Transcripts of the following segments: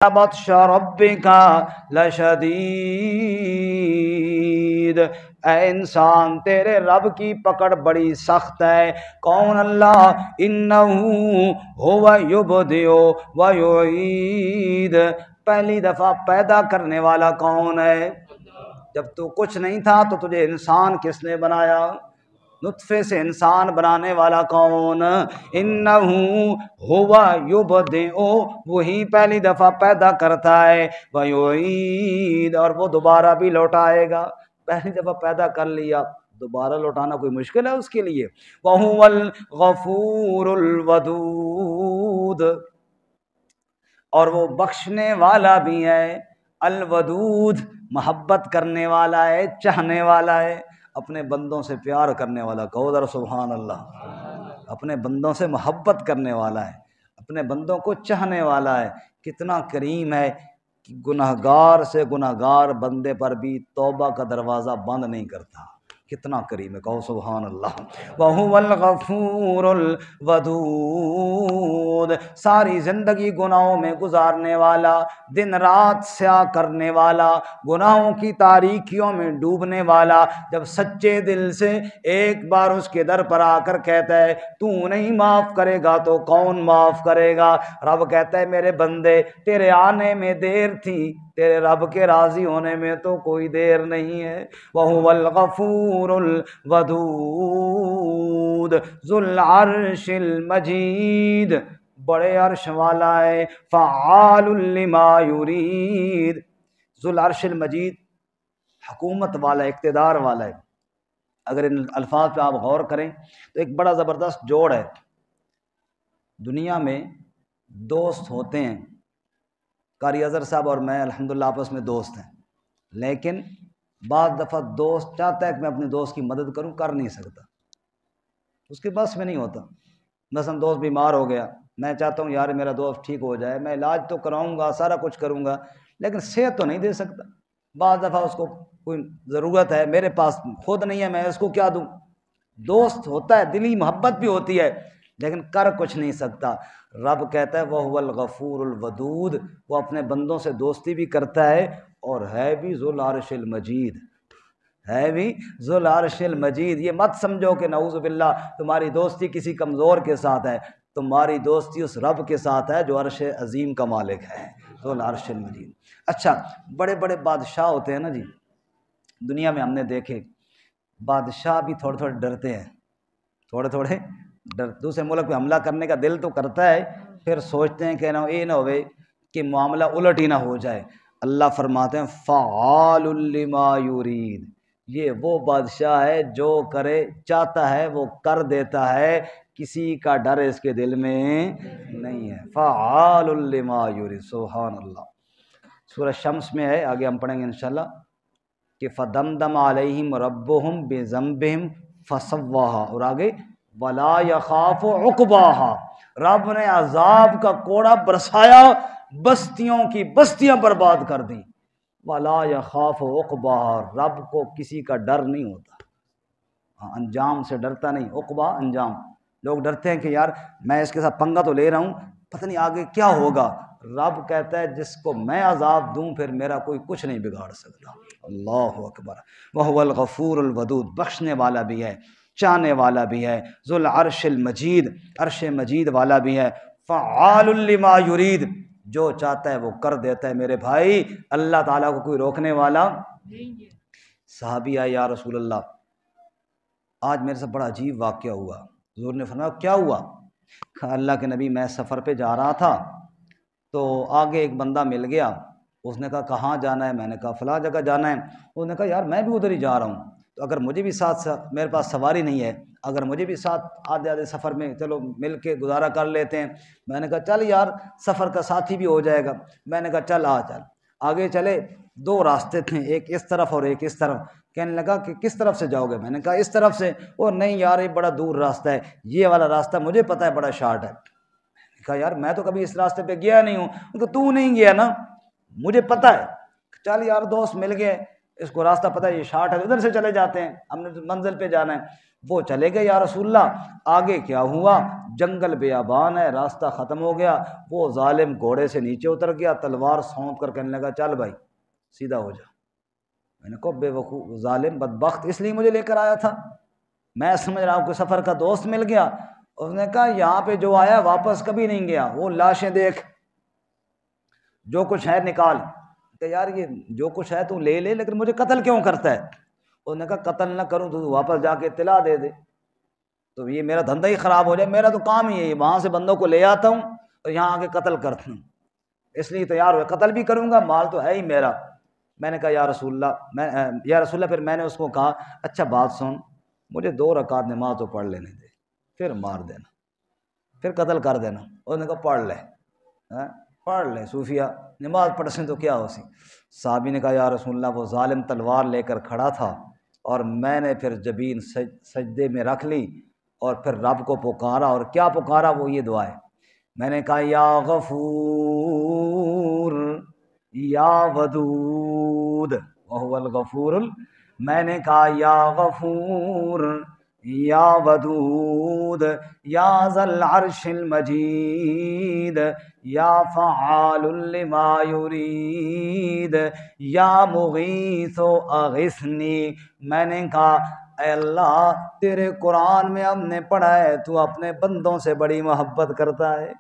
بطش ربک لشدید، اے انسان تیرے رب کی پکڑ بڑی سخت ہے۔ کون؟ اللہ۔ انہ هو یبدئ و یعید، پہلی دفعہ پیدا کرنے والا کون ہے؟ جب تو کچھ نہیں تھا تو تجھے انسان کس نے بنایا؟ نطفے سے انسان بنانے والا کون؟ انہ ہوا یبدئ، وہی پہلی دفعہ پیدا کرتا ہے، ویعید، اور وہ دوبارہ بھی لوٹائے گا۔ پہلی دفعہ پیدا کر لیا، دوبارہ لوٹانا کوئی مشکل ہے اس کے لیے۔ وَهُوَ الْغَفُورُ الْوَدُودُ، اور وہ بخشنے والا بھی ہے، الودود، محبت کرنے والا ہے، چاہنے والا ہے، اپنے بندوں سے پیار کرنے والا۔ کہو ذرا سبحان اللہ۔ اپنے بندوں سے محبت کرنے والا ہے، اپنے بندوں کو چاہنے والا ہے۔ کتنا کریم ہے کہ گناہگار سے گناہگار بندے پر بھی توبہ کا دروازہ بند نہیں کرتا۔ کتنا کریم ہے، کہو سبحان اللہ۔ وَهُوَ الْغَفُورُ الْوَدُودُ، ساری زندگی گناہوں میں گزارنے والا، دن رات سیاہ کرنے والا، گناہوں کی تاریکیوں میں ڈوبنے والا، جب سچے دل سے ایک بار اس کے در پر آ کر کہتا ہے تو نہیں معاف کرے گا تو کون معاف کرے گا؟ رب کہتا ہے میرے بندے تیرے آنے میں دیر تھی، تیرے رب کے راضی ہونے میں تو کوئی دیر نہیں ہے۔ وَهُوَ الْغَفُورُ الْوَدُودُ ذُو الْعَرْشِ الْمَجِيدُ، بڑے عرش والا ہے، فعال لما یرید۔ ذو العرش المجید، حکومت والا، اقتدار والا ہے۔ اگر ان الفاظ پہ آپ غور کریں تو ایک بڑا زبردست جوڑ ہے۔ دنیا میں دوست ہوتے ہیں، قاری اظہر صاحب اور میں الحمدللہ آپس میں دوست ہیں، لیکن بعض دفعہ دوست چاہتا ہے کہ میں اپنے دوست کی مدد کروں، کر نہیں سکتا، اس کے بس میں نہیں ہوتا۔ مثلا دوست بیمار ہو گیا، میں چاہتا ہوں یار میرا دوست ٹھیک ہو جائے، میں علاج تو کراؤں گا، سارا کچھ کروں گا، لیکن صحت تو نہیں دے سکتا۔ بعض دفعہ اس کو کوئی ضرورت ہے، میرے پاس خود نہیں ہے، میں اس کو کیا دوں؟ دوست ہوتا ہے، دلی محبت بھی ہوتی ہے، لیکن کر کچھ نہیں سکتا۔ رب کہتا ہے وَهُوَ الْغَفُورُ الْوَدُودُ، وہ اپنے بندوں سے دوستی بھی کرتا ہے اور ہے بھی ذو العرش المجید، ہے بھی ذو العرش المجید۔ یہ مت سمجھو کہ نعوذ باللہ تمہاری دوستی کسی کمزور کے ساتھ ہے، تمہاری دوستی اس رب کے ساتھ ہے جو عرش عظیم کا مالک ہے، ذو العرش المجید۔ اچھا، بڑے بڑے بادشاہ ہوتے ہیں نا جی، دنیا میں ہم نے دیکھے بادشاہ بھی تھوڑے تھوڑے ڈرتے ہیں، تھوڑے تھوڑے دوسرے ملک پہ حملہ کرنے کا دل تو کرتا ہے، پھر سوچتے ہیں کہ یہ نہ ہوئے کہ معاملہ الٹ ہی نہ ہو جائے۔ اللہ فرماتے ہیں فعال لما یرید، یہ وہ بادشاہ ہے جو کرے چاہتا ہے وہ کر دیتا ہے، کسی کا ڈر اس کے دل میں نہیں ہے۔ فعال لما یرید، سبحان اللہ۔ سورہ شمس میں ہے، آگے ہم پڑھیں گے انشاءاللہ کہ فدمدم علیہم ربہم بذنبہم فسواہا، اور آگے ولا یخاف عقباہا، رب نے عذاب کا کوڑا برسایا، بستیوں کی بستیاں برباد کر دیں۔ ولا یخاف عقباہا، رب کو کسی کا ڈر نہیں ہوتا، انجام سے ڈرتا نہیں، عقبہ انجام۔ لوگ ڈرتے ہیں کہ یار میں اس کے ساتھ پنگا تو لے رہا ہوں، پتہ نہیں آگے کیا ہوگا۔ رب کہتا ہے جس کو میں عذاب دوں پھر میرا کوئی کچھ نہیں بگاڑ سکتا۔ اللہ اکبر۔ وَهُوَ الْغَفُورُ الْوَدُودُ، بخشنے والا بھی ہے، چاہنے والا بھی ہے، ذو العرش المجید، عرش مجید والا بھی ہے، فعال لما یرید، جو چاہتا ہے وہ کر دیتا ہے۔ میرے بھائی اللہ تعالیٰ کو کوئی روکنے والا نہیں ہے۔ صحابی آئے یا رسول اللہ آج میرے سے بڑا عجیب واقعہ ہوا۔ حضور نے فرمایا کیا ہوا؟ کہا اللہ کے نبی میں سفر پہ جا رہا تھا تو آگے ایک بندہ مل گیا، اس نے کہا کہاں جانا ہے؟ میں نے کہا فلاں جگہ جانا ہے۔ اس نے کہا یار میں بھی ادھر ہی جا رہا ہوں، تو اگر مجھے بھی ساتھ میرے پاس سواری نہیں ہے، اگر مجھے بھی ساتھ آدھے آدھے سفر میں چلو مل کے گزارا کر لیتے ہیں۔ میں نے کہا چل یار سفر کا ساتھی بھی ہو جائے گا۔ میں نے کہا چل چل آگے چلے، دو راستے تھے، ایک اس طرف اور ایک اس طرف۔ کہنے لگا کہ کس طرف سے جاؤ گے؟ میں نے کہا اس طرف سے۔ وہ نہیں یار یہ بڑا دور راستہ ہے، یہ والا راستہ مجھے پتہ ہے بڑا شارٹ ہے۔ میں نے کہا یار میں تو کبھی اس راستے پہ گیا نہیں ہوں۔ کہ تو نہیں گیا نا، مجھے پتہ ہے۔ چل یار دوست مل گئے، اس کو راستہ پتہ ہے یہ شارٹ ہے، ادھر سے چلے جاتے ہیں، ہم نے منزل پہ جانا ہے۔ وہ چلے گئے یا رسول اللہ، آگے کیا ہوا؟ جنگل بیابان ہے، راستہ ختم ہو گیا، وہ ظالم گھوڑے سے نیچے اتر گیا، تلوار سونپ کر کہنے لگا چل بھائی سیدھا ہو جا۔ میں نے کہا بے وقوف ظالم بدبخت، اس لیے مجھے لے کر آیا تھا، میں سمجھ رہا ہوں کہ سفر کا دوست مل گیا۔ اس نے کہا یہاں پہ جو آیا واپس کبھی نہیں گیا، وہ لاشیں دیکھ، جو کچھ ہے نکال۔ کہ یار یہ جو کچھ ہے تو لے لے، لیکن مجھے قتل کیوں کرتا ہے؟ اس نے کہا قتل نہ کروں تو واپس جا کے اطلاع دے دے، تو یہ میرا دھندا ہی خراب ہو جائے، میرا تو کام ہی ہے وہاں سے بندوں کو لے آتا ہوں اور یہاں آ کے قتل کرتا ہوں، اس لیے تیار ہوئے، قتل بھی کروں گا، مال تو ہے ہی میرا۔ میں نے کہا یا رسول اللہ پھر میں نے اس کو کہا اچھا بات سن، مجھے 2 رکعت نماز تو پڑھ لینے دے، پھر مار دینا، پھر قتل کر دینا۔ اس نے کہا پڑھ لے، پڑھ لے، صوفیہ نماز پڑھ سیں تو کیا ہو سی۔ صحابی نے کہا یا رسول اللہ وہ ظالم تلوار لے کر کھڑا تھا اور میں نے پھر جبین سجدے میں رکھ لی اور پھر رب کو پکارا، اور کیا پکارا؟ وہ یہ دعا ہے، میں نے کہا یا غفور یا ودود وہو الغفور میں نے کہا یا غفور یا ودود یا ذا العرش المجید یا فعال لما یرید یا مغیث اغثنی۔ میں نے کہا اے اللہ تیرے قرآن میں ہم نے پڑھا ہے تو اپنے بندوں سے بڑی محبت کرتا ہے،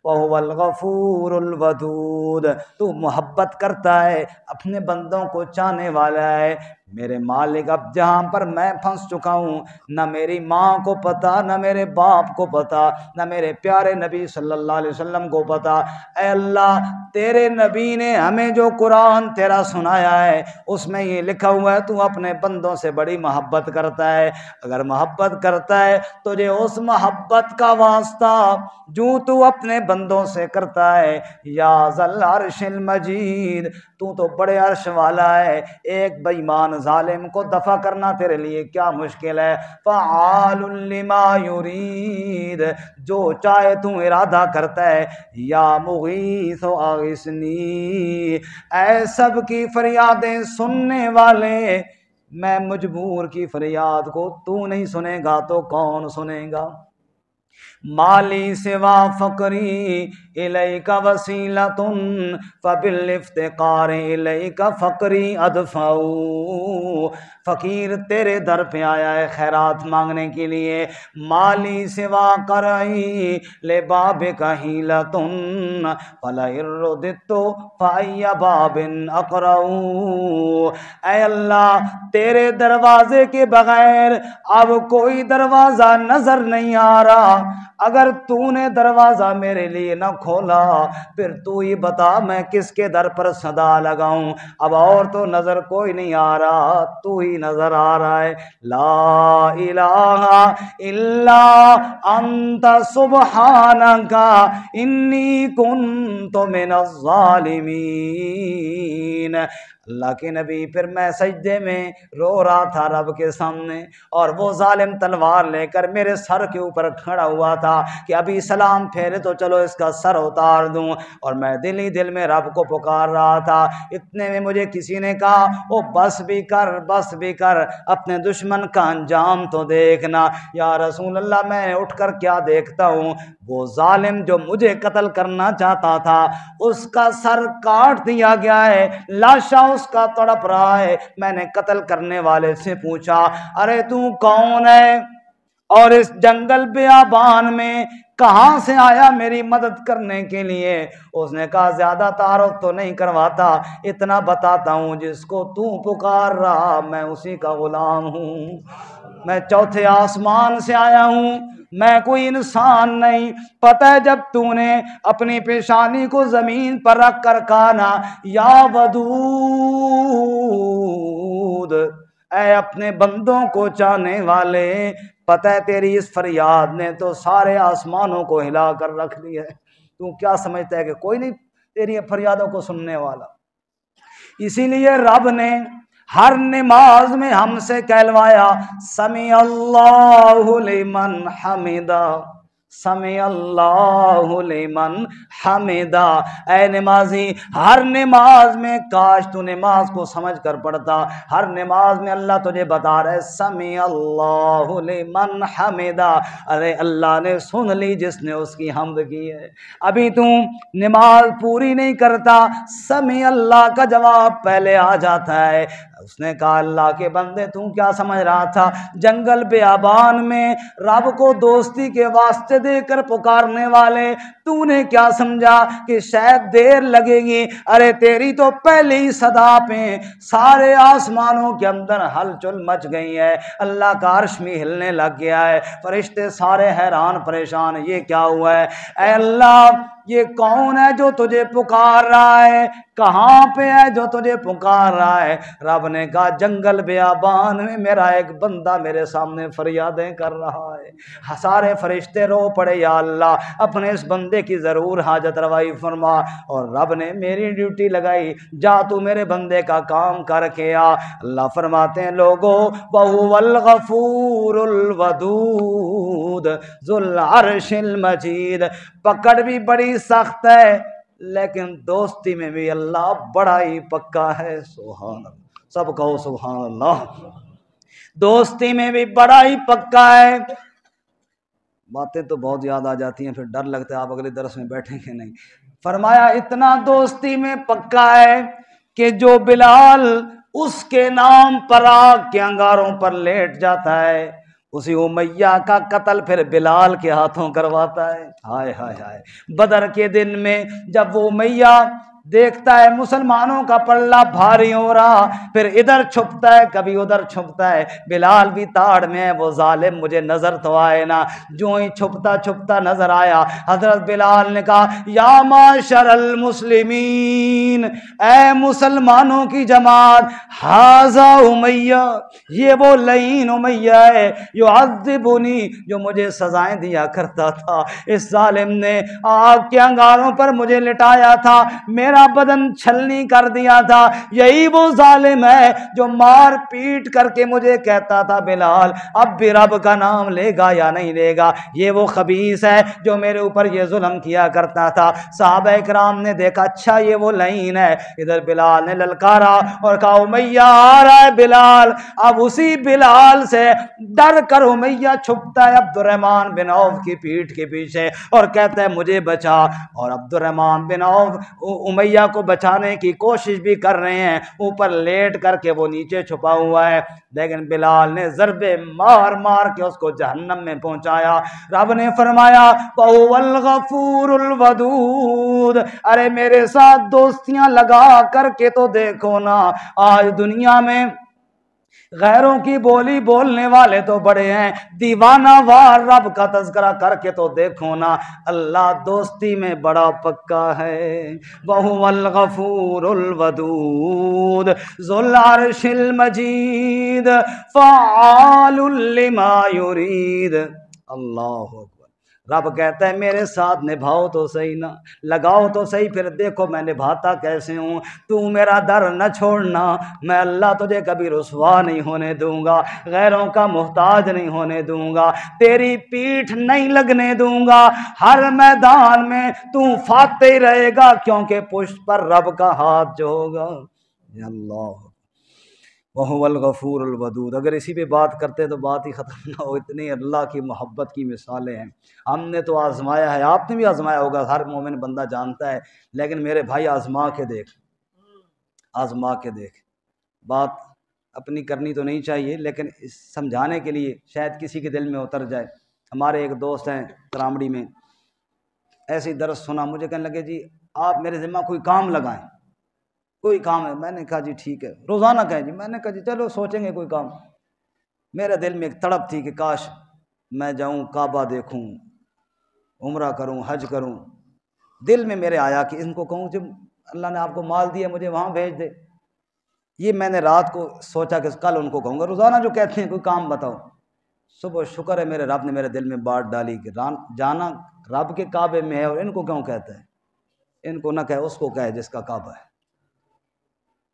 وَهُوَ الْغَفُورُ الْوَدُودُ، تو محبت کرتا ہے، اپنے بندوں کو چاہنے والا ہے۔ میرے مالک اب جہاں پر میں پھنس چکا ہوں، نہ میری ماں کو پتا، نہ میرے باپ کو پتا، نہ میرے پیارے نبی صلی اللہ علیہ وسلم کو پتا۔ اے اللہ تیرے نبی نے ہمیں جو قرآن تیرا سنایا ہے اس میں یہ لکھا ہوا ہے تو اپنے بندوں سے بڑی محبت کرتا ہے، اگر محبت کرتا ہے تجھے اس محبت کا واسطہ جو تو اپنے بندوں سے کرتا ہے، یا ذل عرش المجید، تو بڑے عرش والا ہے، ایک بے ایمان ظالم کو دفع کرنا تیرے لیے کیا مشکل ہے۔ فعال لما یرید، جو چاہے تو ارادہ کرتا ہے۔ یا مغیث اغثنی، اے سب کی فریادیں سننے والے، میں مجبور کی فریاد کو تو نہیں سنے گا تو کون سنے گا؟ مالی سوا فقری الیک وسیلۃ فبالافتقار الیک فقری ادفع، فقیر تیرے در پہ آیا ہے خیرات مانگنے کے لیے۔ مالی سوا قرعی لبابک حیلۃ فلئن رددت فأی باب اقرع، اے اللہ تیرے دروازے کے بغیر اب کوئی دروازہ نظر نہیں آ رہا، اگر تو نے دروازہ میرے لیے نہ کھولا پھر تو ہی بتا میں کس کے در پر صدا لگاؤں، اب اور تو نظر کوئی نہیں آ رہا، تو ہی نظر آ رہا ہے۔ لا الہ الا انت سبحانک انی کنت من الظالمین۔ اللہ کے نبی پھر میں سجدے میں رو رہا تھا رب کے سامنے، اور وہ ظالم تلوار لے کر میرے سر کے اوپر کھڑا ہوا تھا کہ ابھی سلام پھیرے تو چلو اس کا سر اتار دوں، اور میں دل ہی دل میں رب کو پکار رہا تھا۔ اتنے میں مجھے کسی نے کہا او بس بھی کر، بس بھی کر، اپنے دشمن کا انجام تو دیکھنا۔ یا رسول اللہ میں اٹھ کر کیا دیکھتا ہوں، وہ ظالم جو مجھے قتل کرنا چاہتا تھا اس کا سر کاٹ دیا گیا ہے، لاشا اس کا تڑپ رہا ہے۔ میں نے قتل کرنے والے سے پوچھا ارے تو کون ہے اور اس جنگل بیابان میں کہاں سے آیا میری مدد کرنے کے لیے؟ اس نے کہا زیادہ تعارف تو نہیں کرواتا، اتنا بتاتا ہوں جس کو تو پکار رہا میں اسی کا غلام ہوں، میں چوتھے آسمان سے آیا ہوں، میں کوئی انسان نہیں۔ پتہ ہے جب تو نے اپنی پیشانی کو زمین پر رکھ کر کہا نا یا ودود، اے اپنے بندوں کو چاہنے والے، پتہ ہے تیری اس فریاد نے تو سارے آسمانوں کو ہلا کر رکھ دیا ہے، تو کیا سمجھتا ہے کہ کوئی نہیں تیری فریادوں کو سننے والا؟ اسی لیے رب نے ہر نماز میں ہم سے کہلوایا سمیع اللہ لمن حمدہ، سمع اللہ لمن حمدا۔ اے نمازی، ہر نماز میں کاش تو نماز کو سمجھ کر پڑھتا، ہر نماز میں اللہ تجھے بتا رہا ہے سمع اللہ لمن حمدا، ارے اللہ نے سن لی جس نے اس کی حمد کی ہے۔ ابھی تو نماز پوری نہیں کرتا، سمع اللہ کا جواب پہلے آ جاتا ہے۔ اس نے کہا اللہ کے بندے تو کیا سمجھ رہا تھا جنگل بیابان میں رب کو دوستی کے واسطے دے کر پکارنے والے، تو نے کیا سمجھا کہ شاید دیر لگے گی؟ ارے تیری تو پہلی صدا پہ سارے آسمانوں کے اندر ہلچل مچ گئی ہے، اللہ کا عرش بھی ہلنے لگ گیا ہے، فرشتے سارے حیران پریشان، یہ کیا ہوا ہے؟ اے اللہ یہ کون ہے جو تجھے پکار رہا ہے؟ کہاں پہ ہے جو تجھے پکار رہا ہے؟ رب نے کہا جنگل بیابان میں میرا ایک بندہ میرے سامنے فریادیں کر رہا ہے۔ سارے فرشتے رو پڑے یا اللہ اپنے اس بندے کی ضرور حاجت روائی فرما، اور رب نے میری ڈیوٹی لگائی، جا تو میرے بندے کا کام کر کے آ۔ اللہ فرماتے ہیں لوگو وَهُوَ الْغَفُورُ الْوَدُودُ ذُو الْعَرْشِ الْمَجِيدُ۔ پکڑ بھی بڑی سخت ہے لیکن دوستی میں بھی اللہ بڑا ہی پکا ہے، سبحان اللہ، سب کہو سبحان اللہ۔ دوستی میں بھی بڑا ہی پکا ہے۔ باتیں تو بہت یاد آ جاتی ہیں، پھر ڈر لگتا ہے آپ اگلے درس میں بیٹھیں گے نہیں۔ فرمایا اتنا دوستی میں پکا ہے کہ جو بلال اس کے نام پر آگ کے انگاروں پر لیٹ جاتا ہے، اسی امیہ کا قتل پھر بلال کے ہاتھوں کرواتا ہے۔ ہائے ہائے ہائے، بدر کے دن میں جب وہ امیہ دیکھتا ہے مسلمانوں کا پلہ بھاری ہو رہا، پھر ادھر چھپتا ہے کبھی ادھر چھپتا ہے، بلال بھی تاڑ میں ہے، وہ ظالم مجھے نظر تو آئے نا۔ جو ہی چھپتا چھپتا نظر آیا، حضرت بلال نے کہا یا معاشر المسلمین، اے مسلمانوں کی جماعت، ھذا امیہ، یہ وہ لعین امیہ ہے، یعذبنی، جو مجھے سزائیں دیا کرتا تھا، اس ظالم نے آگ کے انگاروں پر مجھے لٹایا تھا، میرا بدن چھلنی کر دیا تھا، یہی وہ ظالم ہے جو مار پیٹ کر کے مجھے کہتا تھا بلال اب بھی رب کا نام لے گا یا نہیں لے گا، یہ وہ خبیث ہے جو میرے اوپر یہ ظلم کیا کرتا تھا۔ صحابہ اکرام نے دیکھا اچھا یہ وہ لعین ہے، ادھر بلال نے للکارا اور کہا امیہ آ رہا ہے بلال۔ اب اسی بلال سے ڈر کر امیہ چھپتا ہے عبد الرحمن بن عوف کی پیٹھ کے پیچھے اور کہتا ہے مجھے بچا، اور عبد الرحمن بن عوف امیہ کو بچانے کی کوشش بھی کر رہے ہیں، اوپر لیٹ کر کے وہ نیچے چھپا ہوا ہے، لیکن بلال نے ضربے مار مار کے اس کو جہنم میں پہنچایا۔ رب نے فرمایا وَهُوَ الْغَفُورُ الْوَدُودُ، ارے میرے ساتھ دوستیاں لگا کر کے تو دیکھو نا، آج دنیا میں غیروں کی بولی بولنے والے تو بڑے ہیں، دیوانہ وار رب کا تذکرہ کر کے تو دیکھو نا، اللہ دوستی میں بڑا پکا ہے۔ وَهُوَ الْغَفُورُ الْوَدُودُ ذُو الْعَرْشِ الْمَجِيدُ فَعَّالٌ لِمَا يُرِيدُ۔ اللہ اکبر، رب کہتا ہے میرے ساتھ نبھاؤ تو صحیح نا، لگاؤ تو صحیح، پھر دیکھو میں نبھاتا کیسے ہوں، تو میرا در نہ چھوڑنا، میں اللہ تجھے کبھی رسوا نہیں ہونے دوں گا، غیروں کا محتاج نہیں ہونے دوں گا، تیری پیٹھ نہیں لگنے دوں گا، ہر میدان میں تو فاتح رہے گا، کیونکہ پشت پر رب کا ہاتھ جو ہوگا۔ یا اللہ، وَهُوَ الْغَفُورُ الْوَدُودُ۔ اگر اسی پہ بات کرتے تو بات ہی ختم نہ ہو، اتنی اللہ کی محبت کی مثالیں ہیں۔ ہم نے تو آزمایا ہے، آپ نے بھی آزمایا ہوگا، ہر مومن بندہ جانتا ہے، لیکن میرے بھائی آزما کے دیکھ، آزما کے دیکھ۔ بات اپنی کرنی تو نہیں چاہیے لیکن سمجھانے کے لیے شاید کسی کے دل میں اتر جائے۔ ہمارے ایک دوست ہیں کرامڑی میں، ایسی درس سنا، مجھے کہنے لگے جی آپ میرے ذمہ کوئی کام لگائیں، کوئی کام ہے؟ میں نے کہا جی ٹھیک ہے، روزانہ کہیں جی، میں نے کہا جی چلو سوچیں گے کوئی کام۔ میرے دل میں ایک تڑپ تھی کہ کاش میں جاؤں کعبہ دیکھوں، عمرہ کروں، حج کروں۔ دل میں میرے آیا کہ ان کو کہوں جب اللہ نے آپ کو مال دیا مجھے وہاں بھیج دے۔ یہ میں نے رات کو سوچا کہ کل ان کو کہوں گا، روزانہ جو کہتے ہیں کوئی کام بتاؤ۔ صبح شکر ہے میرے رب نے میرے دل میں بات ڈالی کہ جانا رب کے کعبے میں ہے، اور ان کو کیوں کہتا ہے؟ ان کو نہ کہے، اس کو کہے جس کا کعبہ ہے۔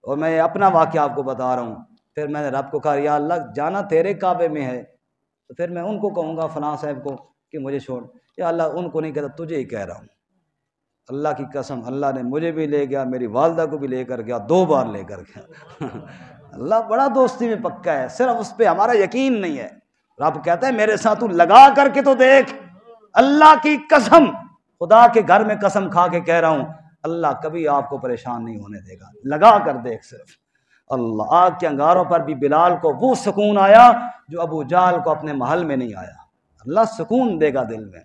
اور میں اپنا واقعہ آپ کو بتا رہا ہوں، پھر میں نے رب کو کہا یا اللہ جانا تیرے کعبے میں ہے تو پھر میں ان کو کہوں گا فلاں صاحب کو کہ مجھے چھوڑ، یا اللہ ان کو نہیں کہتا، تجھے ہی کہہ رہا ہوں، اللہ کی قسم اللہ نے مجھے بھی لے گیا، میری والدہ کو بھی لے کر گیا، 2 بار لے کر گیا اللہ بڑا دوستی میں پکا ہے، صرف اس پہ ہمارا یقین نہیں ہے۔ رب کہتا ہے میرے ساتھ تو لگا کر کے تو دیکھ، اللہ کی قسم، خدا کے گھر میں قسم کھا کے کہہ رہا ہوں، اللہ کبھی آپ کو پریشان نہیں ہونے دے گا، لگا کر دیکھ صرف۔ اللہ، آگ کے انگاروں پر بھی بلال کو وہ سکون آیا جو ابو جہل کو اپنے محل میں نہیں آیا۔ اللہ سکون دے گا دل میں۔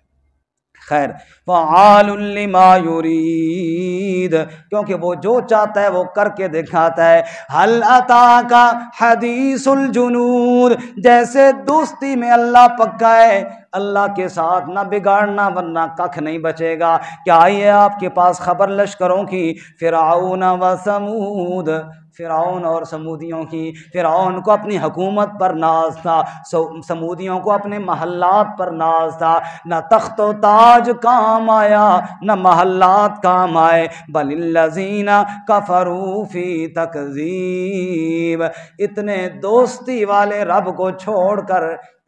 خیر، فعال لما یرید، کیونکہ وہ جو چاہتا ہے وہ کر کے دکھاتا ہے۔ حل اتاک حدیث الجنود، جیسے دوستی میں اللہ پکا ہے، اللہ کے ساتھ نہ بگاڑنا ورنہ ککھ نہیں بچے گا۔ کیا آئی ہے آپ کے پاس خبر لشکروں کی، فرعون و ثمود، فرعون اور سمودیوں کی۔ فرعون کو اپنی حکومت پر ناز تھا، سمودیوں کو اپنے محلات پر ناز تھا۔ نہ تخت و تاج کام آیا نہ محلات کام آئے، بل الذین کفروا فی تکذیب، اتنے دوستی والے رب کو چھوڑ کر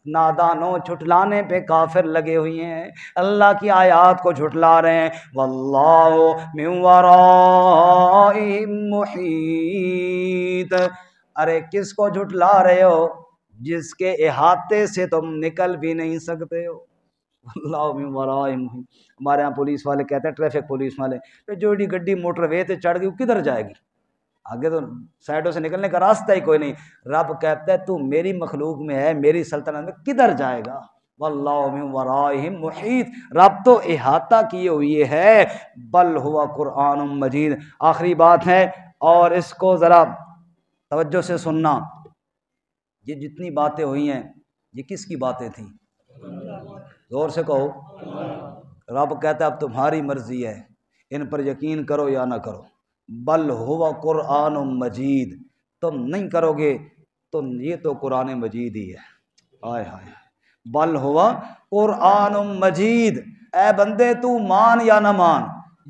نادانوں جھٹلانے پہ کافر لگے ہوئے ہیں، اللہ کی آیات کو جھٹلا رہے ہیں۔ واللہ من ورائہم محیط، ارے کس کو جھٹلا رہے ہو؟ جس کے احاطے سے تم نکل بھی نہیں سکتے ہو۔ اللہ من ورائہم محیط۔ ہمارے ہاں پولیس والے کہتے ہیں، ٹریفک پولیس والے، جو ایڈی گڈی موٹر وے تے چڑھ گئی وہ کدھر جائے گی؟ آگے تو سائڈوں سے نکلنے کا راستہ ہی کوئی نہیں۔ رب کہتا ہے تو میری مخلوق میں ہے، میری سلطنت میں، کدھر جائے گا؟ واللہ من ورائہم محیط، رب تو احاطہ کیے ہوئے ہے۔ بل ہوا قرآن مجید، آخری بات ہے اور اس کو ذرا توجہ سے سننا۔ یہ جتنی باتیں ہوئی ہیں یہ کس کی باتیں تھیں؟ زور سے کہو۔ رب کہتا ہے اب تمہاری مرضی ہے، ان پر یقین کرو یا نہ کرو۔ بل ہوا قرآن مجید، تم نہیں کرو گے تو یہ تو قرآن مجید ہی ہے۔ ہائے ہائے، بل ہوا قرآن مجید، اے بندے تو مان یا نہ مان،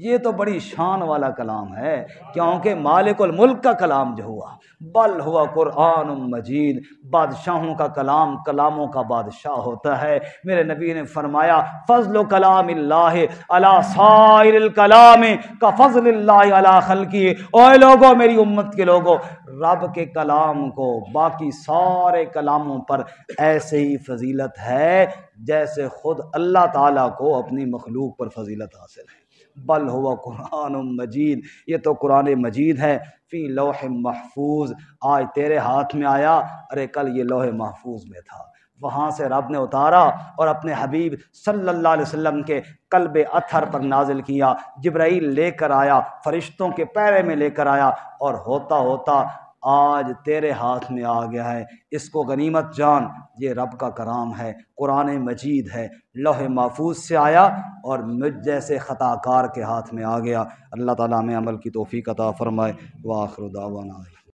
یہ تو بڑی شان والا کلام ہے، کیونکہ مالک الملک کا کلام جو ہوا۔ بل ہوا قرآن مجید، بادشاہوں کا کلام کلاموں کا بادشاہ ہوتا ہے۔ میرے نبی نے فرمایا فضل کلام اللہ علی سائر الکلام کا فضل اللہ علی خلقہ، اوے لوگوں، میری امت کے لوگوں، رب کے کلام کو باقی سارے کلاموں پر ایسے ہی فضیلت ہے جیسے خود اللہ تعالیٰ کو اپنی مخلوق پر فضیلت حاصل ہے۔ بل ہوا قرآن مجید، یہ تو قرآن مجید ہے، فی لوح محفوظ، آج تیرے ہاتھ میں آیا، ارے کل یہ لوح محفوظ میں تھا، وہاں سے رب نے اتارا اور اپنے حبیب صلی اللہ علیہ وسلم کے قلب اطہر پر نازل کیا۔ جبرائیل لے کر آیا، فرشتوں کے پیرے میں لے کر آیا، اور ہوتا ہوتا آج تیرے ہاتھ میں آ گیا ہے۔ اس کو غنیمت جان، یہ رب کا کرام ہے، قرآن مجید ہے، لوح محفوظ سے آیا اور مجھ جیسے خطا کار کے ہاتھ میں آ گیا۔ اللہ تعالیٰ ہمیں عمل کی توفیق عطا فرمائے۔ وآخر دعوانا